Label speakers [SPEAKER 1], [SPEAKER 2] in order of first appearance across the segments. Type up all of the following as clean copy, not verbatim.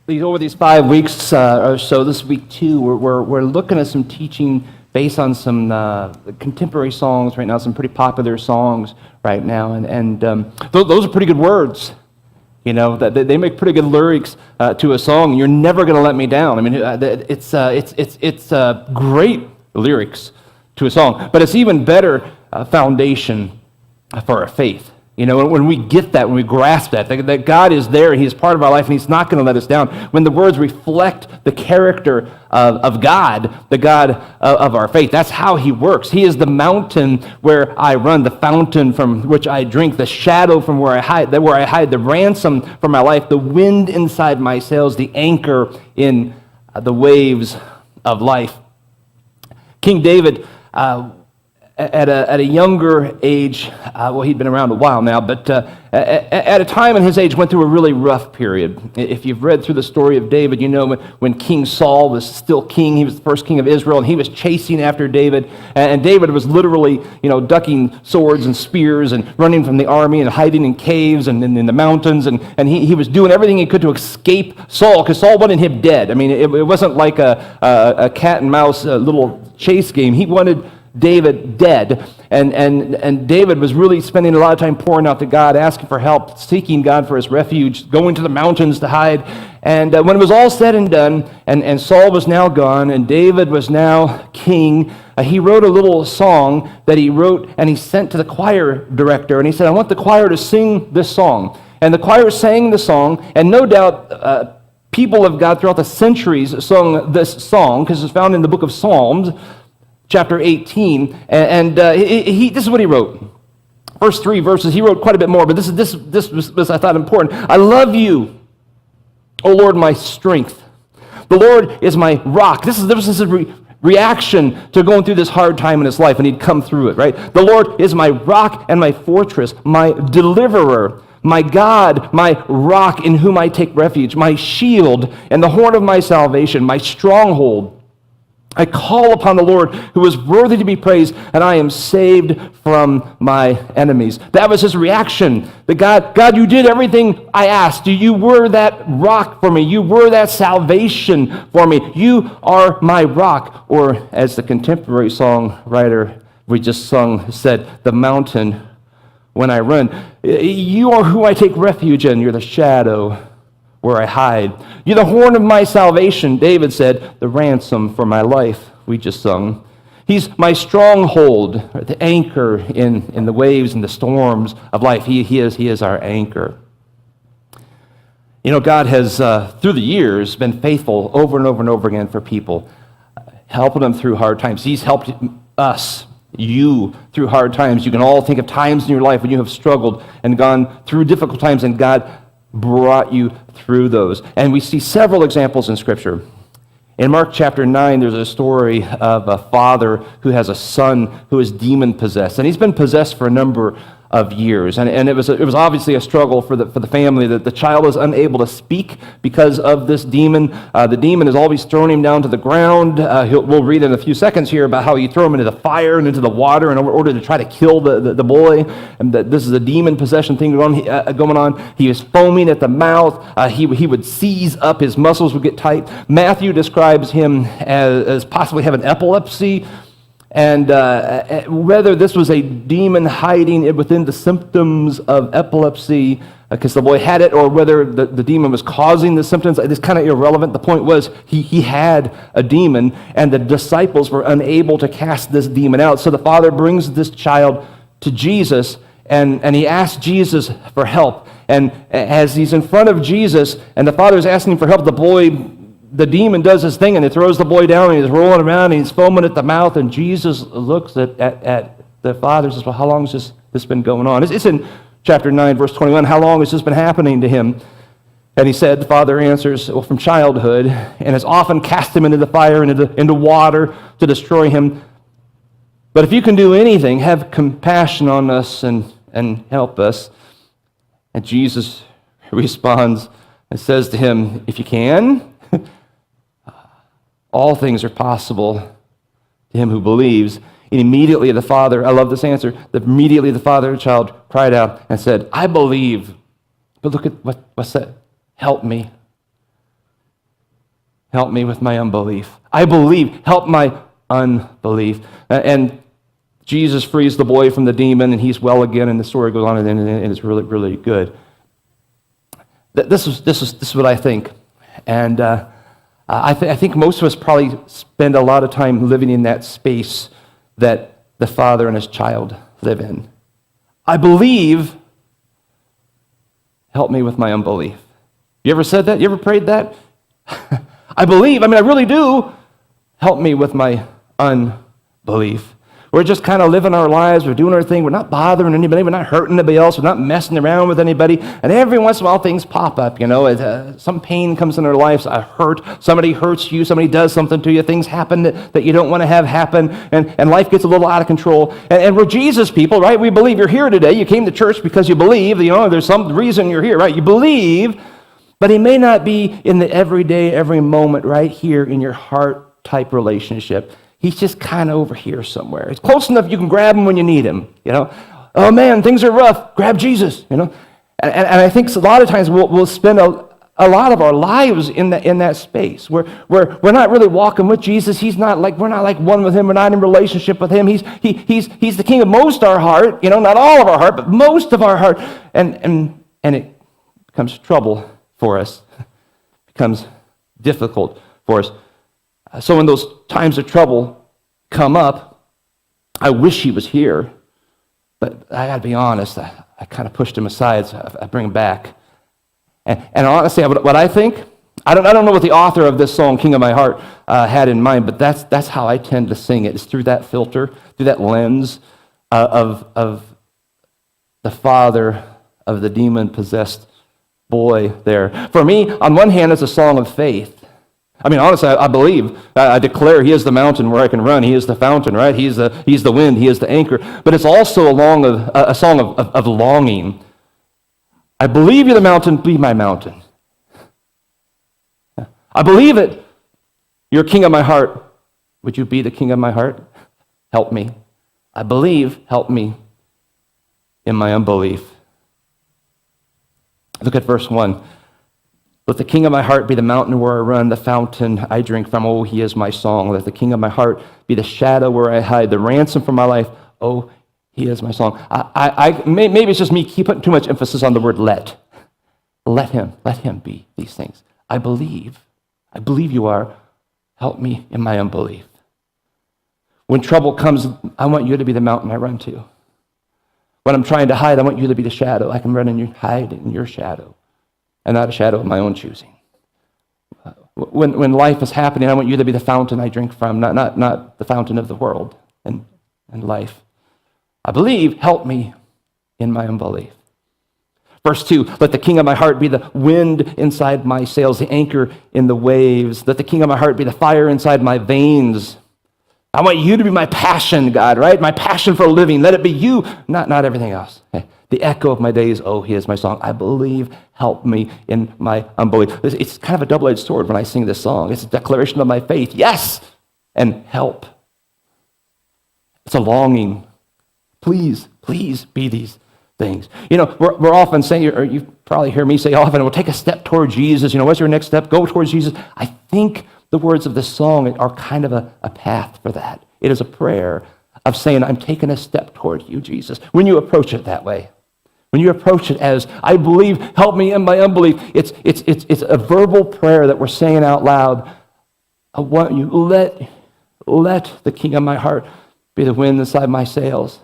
[SPEAKER 1] Over these 5 weeks or so, this week 2, we're looking at some teaching based on some contemporary songs right now, some pretty popular songs right now, and those are pretty good words. You know, that they make pretty good lyrics to a song. You're never going to let me down. I mean, it's great lyrics to a song, but it's even better foundation for our faith. You know, when we get that, when we grasp that God is there and He is part of our life and He's not going to let us down, when the words reflect the character of God, the God of our faith, that's how He works. He is the mountain where I run, the fountain from which I drink, the shadow from where I hide, the ransom for my life, the wind inside my sails, the anchor in the waves of life. King David, at a younger age, he'd been around a while now, but at a time in his age went through a really rough period. If you've read through the story of David, you know when King Saul was still king, he was the first king of Israel, and he was chasing after David, and David was literally, ducking swords and spears and running from the army and hiding in caves and in the mountains, and he was doing everything he could to escape Saul, because Saul wanted him dead. I mean, it wasn't like a cat and mouse little chase game. He wanted David dead, and David was really spending a lot of time pouring out to God, asking for help, seeking God for his refuge, going to the mountains to hide. And when it was all said and done, and Saul was now gone, and David was now king, he wrote a little song that he wrote, and he sent to the choir director, and he said, I want the choir to sing this song. And the choir sang the song, and no doubt people of God throughout the centuries sung this song, because it's found in the book of Psalms, chapter 18, and this is what he wrote. First 3 verses, he wrote quite a bit more, but this was I thought important. I love you, O Lord, my strength. The Lord is my rock. This is a reaction to going through this hard time in his life, and he'd come through it, right? The Lord is my rock and my fortress, my deliverer, my God, my rock in whom I take refuge, my shield and the horn of my salvation, my stronghold. I call upon the Lord who is worthy to be praised, and I am saved from my enemies. That was his reaction. That God, you did everything I asked. You were that rock for me. You were that salvation for me. You are my rock. Or as the contemporary songwriter we just sung said, the mountain when I run. You are who I take refuge in. You're the shadow where I hide. You're the horn of my salvation, David said, the ransom for my life, we just sung. He's my stronghold, the anchor in the waves and the storms of life. He is our anchor. You know, God has, through the years, been faithful over and over and over again for people, helping them through hard times. He's helped us, you, through hard times. You can all think of times in your life when you have struggled and gone through difficult times, and God brought you through those. And we see several examples in Scripture. In Mark chapter 9, there's a story of a father who has a son who is demon-possessed. And he's been possessed for a number of years. And it was obviously a struggle for the family. That the child is unable to speak because of this demon. The demon has always thrown him down to the ground. We'll read in a few seconds here about how he threw him into the fire and into the water in order to try to kill the boy. And that this is a demon possession thing going on. He was foaming at the mouth. He would seize up. His muscles would get tight. Matthew describes him as possibly having epilepsy. And whether this was a demon hiding within the symptoms of epilepsy, because the boy had it, or whether the demon was causing the symptoms, it's kind of irrelevant. The point was he had a demon, and the disciples were unable to cast this demon out. So the father brings this child to Jesus, and he asks Jesus for help. And as he's in front of Jesus, and the father is asking for help, the demon does his thing, and it throws the boy down, and he's rolling around, and he's foaming at the mouth, and Jesus looks at the father and says, well, how long has this been going on? It's in chapter 9, verse 21. How long has this been happening to him? And he said, the father answers, well, from childhood, and has often cast him into the fire and into water to destroy him. But if you can do anything, have compassion on us and help us. And Jesus responds and says to him, if you can, all things are possible to him who believes. And immediately the father, I love this answer, immediately the father of the child cried out and said, I believe, but look at what's that? Help me. help me with my unbelief. I believe, help my unbelief. And Jesus frees the boy from the demon, and he's well again, and the story goes on, and it's really, really good. This is what I think. And I think most of us probably spend a lot of time living in that space that the father and his child live in. I believe, help me with my unbelief. You ever said that? You ever prayed that? I believe, I really do. Help me with my unbelief. We're just kind of living our lives. We're doing our thing. We're not bothering anybody. We're not hurting anybody else. We're not messing around with anybody. And every once in a while, things pop up. Some pain comes in our lives. A hurt. Somebody hurts you. Somebody does something to you. Things happen that you don't want to have happen. And life gets a little out of control. And we're Jesus people, right? We believe you're here today. You came to church because you believe. There's some reason you're here, right? You believe. But he may not be in the everyday, every moment, right here in your heart type relationship. He's just kind of over here somewhere. It's close enough you can grab him when you need him. Oh man, things are rough. Grab Jesus. And I think a lot of times we'll spend a lot of our lives in that space where we're not really walking with Jesus. We're not like one with him. We're not in relationship with him. He's the king of most of our heart. Not all of our heart, but most of our heart. And it becomes trouble for us. It becomes difficult for us. So when those times of trouble come up, I wish he was here, but I got to be honest, I kind of pushed him aside, so I bring him back. And honestly, what I think, I don't know what the author of this song, King of My Heart, had in mind, but that's how I tend to sing it. It's through that filter, through that lens of the father of the demon-possessed boy there. For me, on one hand, it's a song of faith. Honestly, I believe, I declare he is the mountain where I can run. He is the fountain, right? He's the wind. He is the anchor. But it's also a song of longing. I believe you're the mountain, be my mountain. I believe it. You're king of my heart. Would you be the king of my heart? Help me. I believe, help me in my unbelief. Look at verse 1. Let the king of my heart be the mountain where I run, the fountain I drink from. Oh, he is my song. Let the king of my heart be the shadow where I hide, the ransom for my life. Oh, he is my song. Maybe it's just me keep putting too much emphasis on the word let. Let him be these things. I believe you are. Help me in my unbelief. When trouble comes, I want you to be the mountain I run to. When I'm trying to hide, I want you to be the shadow. I can run and hide in your shadow, and not a shadow of my own choosing. When life is happening, I want you to be the fountain I drink from, not the fountain of the world and life. I believe, help me in my unbelief. Verse 2, let the king of my heart be the wind inside my sails, the anchor in the waves. Let the king of my heart be the fire inside my veins. I want you to be my passion, God, right? My passion for living. Let it be you, not everything else. Okay. The echo of my days, oh, he is my song. I believe, help me in my unbelief. It's kind of a double-edged sword when I sing this song. It's a declaration of my faith, yes, and help. It's a longing. Please be these things. We're often saying, or you probably hear me say often, we'll take a step toward Jesus. What's your next step? Go towards Jesus. I think the words of this song are kind of a path for that. It is a prayer of saying, I'm taking a step toward you, Jesus. When you approach it that way, when you approach it as, I believe, help me in my unbelief, it's a verbal prayer that we're saying out loud. I want you, let the king of my heart be the wind inside my sails.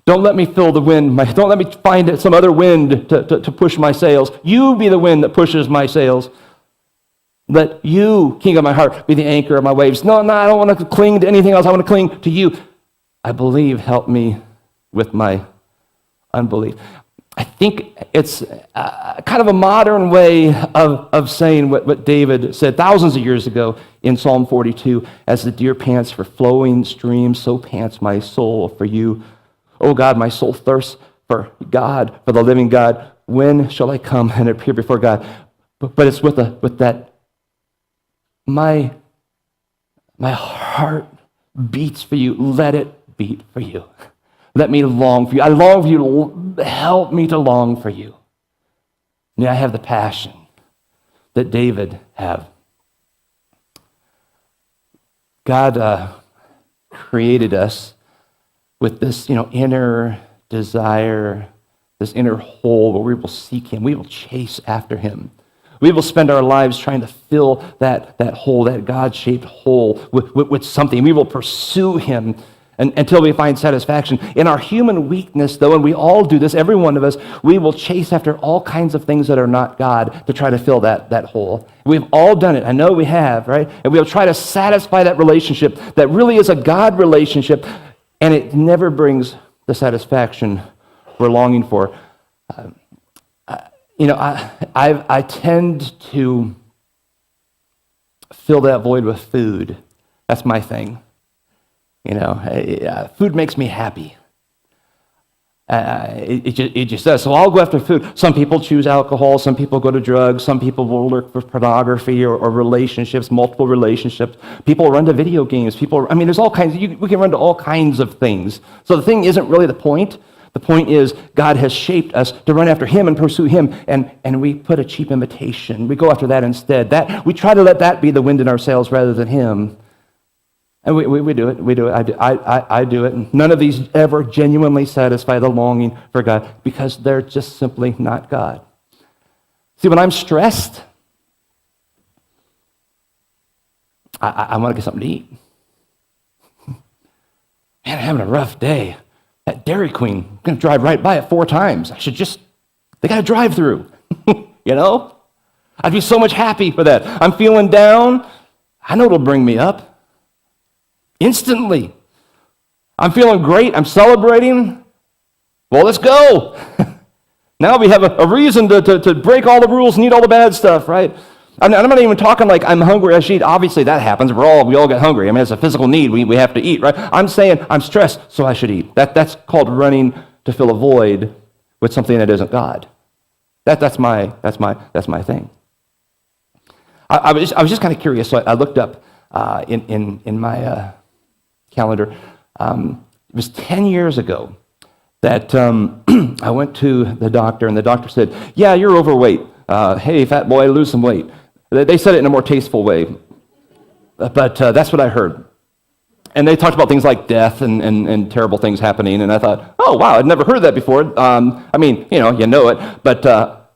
[SPEAKER 1] Don't let me feel the wind. Don't let me find some other wind to push my sails. You be the wind that pushes my sails. Let you, king of my heart, be the anchor of my waves. No, I don't want to cling to anything else. I want to cling to you. I believe, help me with my unbelief. I think it's kind of a modern way of saying what David said thousands of years ago in Psalm 42, as the deer pants for flowing streams, so pants my soul for you. Oh God, my soul thirsts for God, for the living God. When shall I come and appear before God? But it's with that, my heart beats for you. Let it beat for you. Let me long for you. I long for you. Help me to long for you. May I have the passion that David had. God created us with this, inner desire, this inner hole where we will seek him. We will chase after him. We will spend our lives trying to fill that hole, that God-shaped hole with something. We will pursue him until we find satisfaction. In our human weakness, though, and we all do this, every one of us, we will chase after all kinds of things that are not God to try to fill that hole. We've all done it. I know we have, right? And we'll try to satisfy that relationship that really is a God relationship, and it never brings the satisfaction we're longing for. I tend to fill that void with food. That's my thing. Food makes me happy. It just does. So I'll go after food. Some people choose alcohol. Some people go to drugs. Some people will look for pornography or relationships, multiple relationships. People run to video games. There's all kinds. We can run to all kinds of things. So the thing isn't really the point. The point is God has shaped us to run after him and pursue him, and we put a cheap imitation. We go after that instead. We try to let that be the wind in our sails rather than him. And we do it. We do it. I do it. None of these ever genuinely satisfy the longing for God because they're just simply not God. See, when I'm stressed, I want to get something to eat. Man, I'm having a rough day. That Dairy Queen, I'm going to drive right by it 4 times. They got a drive-through, I'd be so much happy for that. I'm feeling down. I know it'll bring me up. Instantly. I'm feeling great. I'm celebrating. Well, let's go. Now we have a reason to break all the rules and eat all the bad stuff, right? I'm not even talking like I'm hungry, I should eat. Obviously, that happens. We all get hungry. It's a physical need. We have to eat, right? I'm saying I'm stressed, so I should eat. That's called running to fill a void with something that isn't God. That's my thing. I was just kind of curious, so I looked up in my calendar. It was 10 years ago that I went to the doctor, and the doctor said, "Yeah, you're overweight. Hey, fat boy, lose some weight." They said it in a more tasteful way, but that's what I heard. And they talked about things like death and terrible things happening, and I thought, oh, wow, I'd never heard that before. You know it, but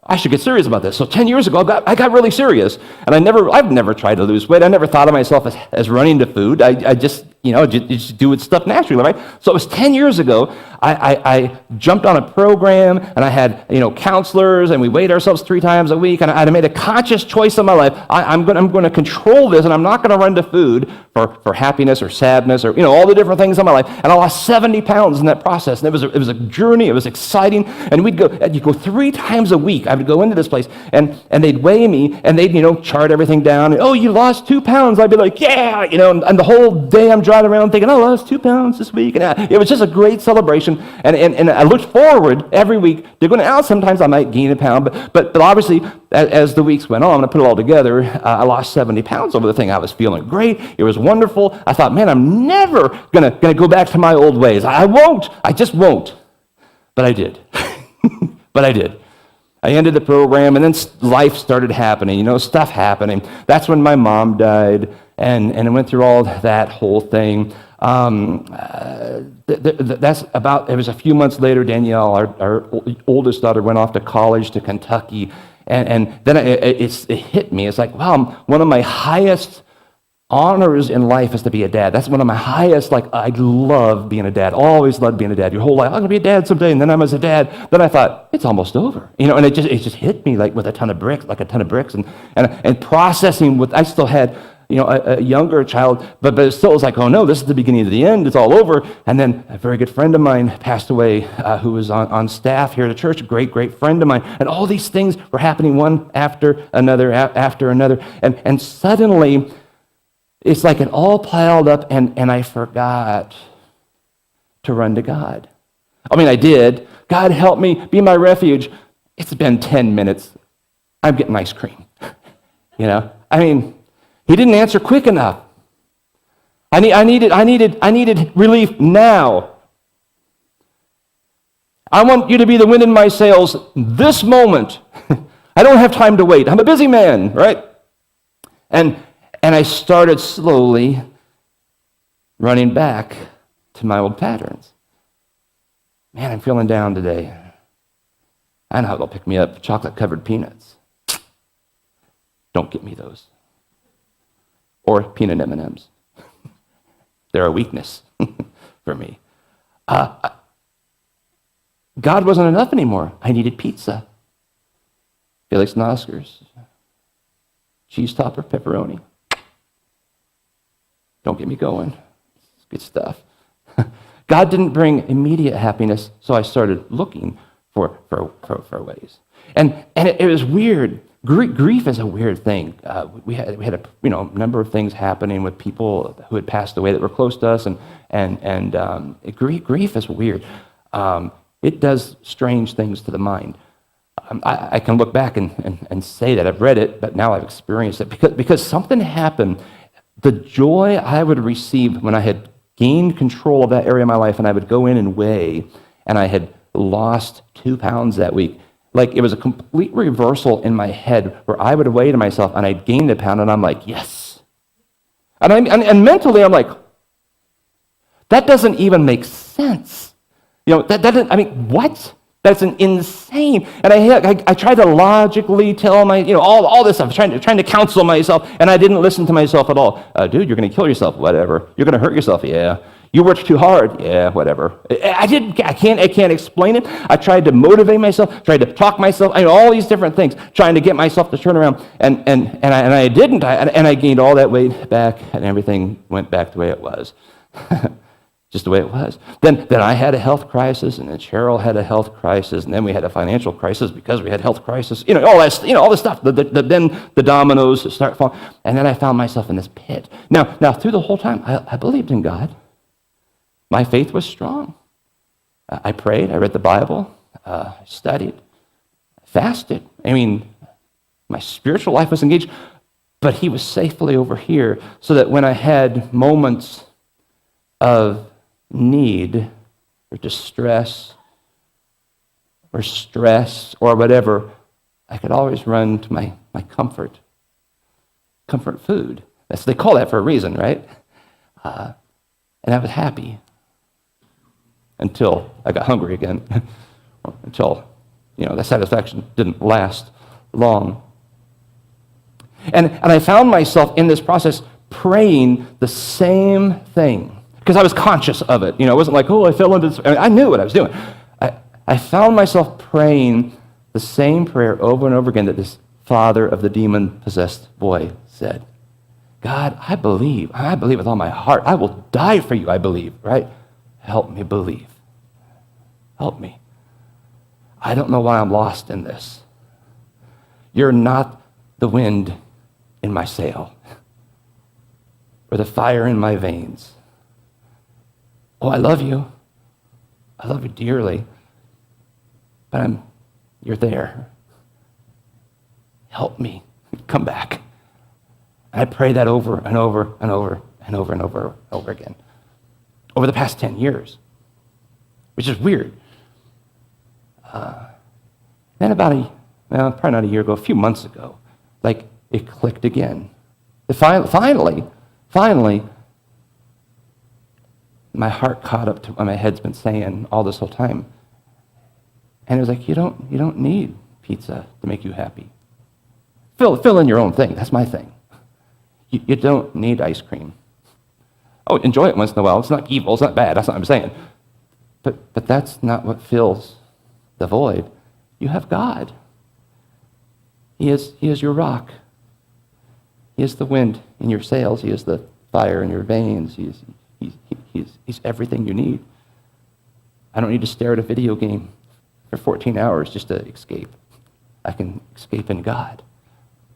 [SPEAKER 1] I should get serious about this. So 10 years ago, I got really serious, and I've never tried to lose weight. I never thought of myself as running to food. I just, just do stuff naturally, right? So it was 10 years ago. I jumped on a program, and I had, counselors, and we weighed ourselves 3 times a week, and I made a conscious choice in my life. I'm going to control this, and I'm not going to run to food for happiness or sadness or, all the different things in my life. And I lost 70 pounds in that process, and it was a journey. It was exciting, and you'd go 3 times a week. I would go into this place, and they'd weigh me, and they'd, chart everything down. And, oh, you lost 2 pounds. I'd be like, yeah, and the whole day I'm driving around thinking, oh, I lost 2 pounds this week. And it was just a great celebration. And I looked forward every week to going out. Sometimes I might gain a pound, but obviously, as the weeks went on, to put it all together, I lost 70 pounds over the thing. I was feeling great. It was wonderful. I thought, man, I'm never gonna go back to my old ways. I won't. I just won't. But I did. I ended the program, and then life started happening, stuff happening. That's when my mom died, and I went through all that whole thing. It was a few months later, Danielle, our oldest daughter, went off to college to Kentucky, and then it hit me. It's like, wow, one of my highest honors in life is to be a dad. That's one of my highest, I love being a dad. Always loved being a dad. Your whole life, I'm going to be a dad someday. And then I was a dad. Then I thought, it's almost over. And it just hit me with a ton of bricks, and processing with, I still had, a younger child, but it still was like, oh no, this is the beginning of the end. It's all over. And then a very good friend of mine passed away who was on staff here at the church, a great friend of mine. And all these things were happening one after another, And suddenly, it's like it all piled up, and I forgot to run to God. I did. God help me, be my refuge. It's been 10 minutes. I'm getting ice cream. He didn't answer quick enough. I needed relief now. I want you to be the wind in my sails this moment. I don't have time to wait. I'm a busy man, right? And I started slowly running back to my old patterns. Man, I'm feeling down today. I know how they'll pick me up, chocolate-covered peanuts. Don't get me those. Or peanut M&Ms. They're a weakness for me. God wasn't enough anymore. I needed pizza. Felix and Oscar's. Cheese topper, pepperoni. Don't get me going. It's good stuff. God didn't bring immediate happiness, so I started looking for ways. And it was weird. Grief is a weird thing. We had a number of things happening with people who had passed away that were close to us, and grief is weird. It does strange things to the mind. I can look back and say that I've read it, but now I've experienced it because something happened. The joy I would receive when I had gained control of that area of my life, and I would go in and weigh, and I had lost 2 pounds that week. Like, it was a complete reversal in my head where I would weigh to myself, and I'd gained a pound, and I'm like, yes. And mentally, I'm like, that doesn't even make sense. That doesn't, what? That's an insane. And I tried to logically tell all this stuff, trying to counsel myself, and I didn't listen to myself at all. Dude, you're going to kill yourself, whatever. You're going to hurt yourself, yeah. You worked too hard, yeah, whatever. I can't explain it. I tried to motivate myself, tried to talk myself, all these different things, trying to get myself to turn around, and I didn't, and I gained all that weight back, and everything went back the way it was. Just the way it was. Then I had a health crisis, and then Cheryl had a health crisis, and then we had a financial crisis because we had health crisis. All this stuff. Then the dominoes start falling, and then I found myself in this pit. Now through the whole time, I believed in God. My faith was strong. I prayed. I read the Bible. I studied. I fasted. My spiritual life was engaged, but He was safely over here, so that when I had moments of need or distress or stress or whatever, I could always run to my comfort food. They call that for a reason, right? And I was happy until I got hungry again, until that satisfaction didn't last long. And I found myself in this process praying the same thing. Because I was conscious of it. It wasn't like, I fell into this. I knew what I was doing. I found myself praying the same prayer over and over again that this father of the demon-possessed boy said. God, I believe with all my heart. I will die for you, I believe, right? Help me believe. Help me. I don't know why I'm lost in this. You're not the wind in my sail or the fire in my veins. Oh, I love you. I love you dearly. But you're there. Help me. Come back. And I pray that over and over and over and over and over again. Over the past 10 years. Which is weird. Then probably not a year ago, a few months ago, it clicked again. Finally, my heart caught up to what my head's been saying all this whole time. And it was like, you don't need pizza to make you happy. Fill in your own thing. That's my thing. You don't need ice cream. Oh, enjoy it once in a while. It's not evil. It's not bad. That's not what I'm saying. But that's not what fills the void. You have God. He is your rock. He is the wind in your sails. He is the fire in your veins. He's everything you need. I don't need to stare at a video game for 14 hours just to escape. I can escape in God.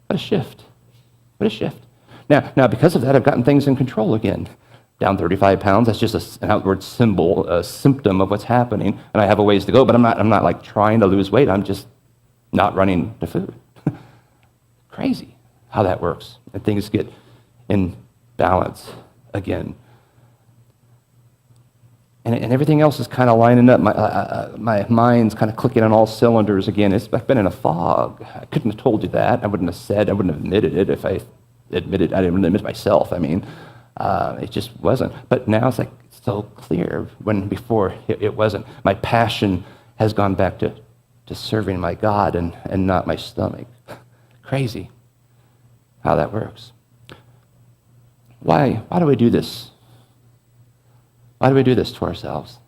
[SPEAKER 1] What a shift. What a shift. Now, because of that, I've gotten things in control again. Down 35 pounds, that's just an outward symbol, a symptom of what's happening, and I have a ways to go, but I'm not trying to lose weight. I'm just not running to food. Crazy how that works, and things get in balance again. And everything else is kind of lining up. My mind's kind of clicking on all cylinders again. I've been in a fog. I couldn't have told you that. I wouldn't have admitted it if I didn't admit myself. It just wasn't. But now it's like so clear when before it wasn't. My passion has gone back to serving my God and not my stomach. Crazy how that works. Why do we do this? Why do we do this to ourselves?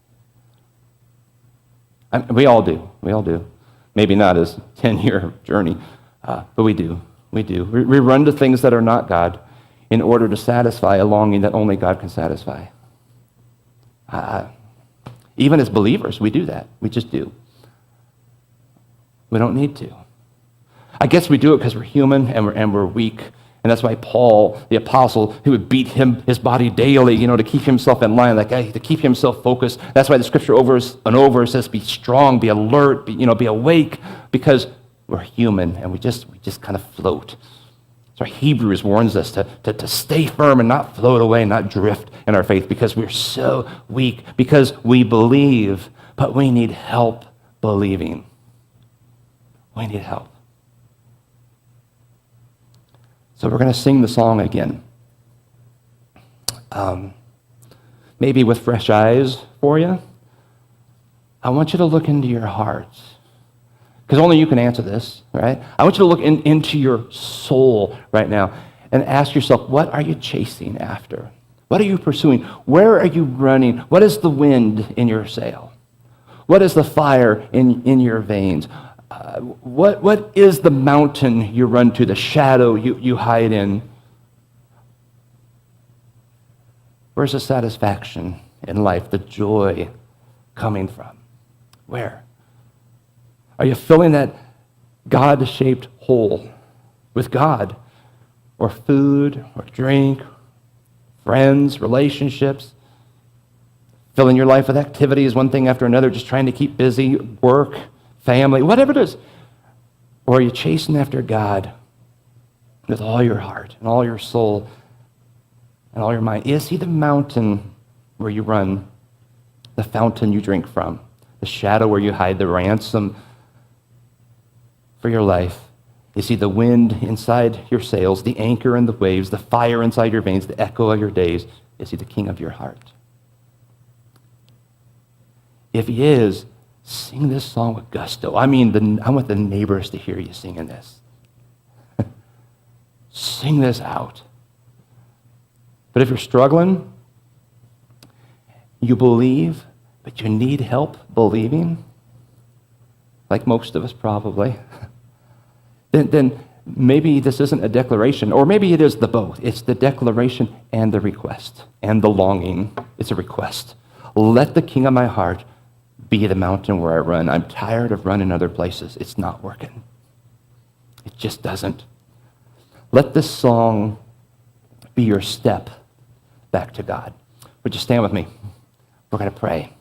[SPEAKER 1] We all do. We all do. Maybe not as a 10-year journey, but we do. We do. We run to things that are not God in order to satisfy a longing that only God can satisfy. Even as believers, we do that. We just do. We don't need to. I guess we do it because we're human and we're weak. And that's why Paul, the apostle, he would beat his body daily, to keep himself in line, to keep himself focused. That's why the scripture over and over says, be strong, be alert, be awake, because we're human and we just kind of float. So Hebrews warns us to stay firm and not float away, not drift in our faith, because we're so weak, because we believe, but we need help believing. We need help. So we're going to sing the song again. Maybe with fresh eyes for you. I want you to look into your hearts. Because only you can answer this, right? I want you to look into your soul right now and ask yourself, what are you chasing after? What are you pursuing? Where are you running? What is the wind in your sail? What is the fire in your veins? What is the mountain you run to, the shadow you hide in? Where's the satisfaction in life, the joy coming from? Where? Are you filling that God-shaped hole with God, or food, or drink, friends, relationships? Filling your life with activities, one thing after another, just trying to keep busy, work, family, whatever it is. Or are you chasing after God with all your heart and all your soul and all your mind? Is he the mountain where you run, the fountain you drink from, the shadow where you hide the ransom for your life? Is he the wind inside your sails, the anchor in the waves, the fire inside your veins, the echo of your days? Is he the king of your heart? If he is, sing this song with gusto. I want the neighbors to hear you singing this. Sing this out. But if you're struggling, you believe, but you need help believing, like most of us probably, then maybe this isn't a declaration, or maybe it is the both. It's the declaration and the request, and the longing. It's a request. Let the king of my heart be the mountain where I run. I'm tired of running other places. It's not working. It just doesn't. Let this song be your step back to God. Would you stand with me? We're going to pray.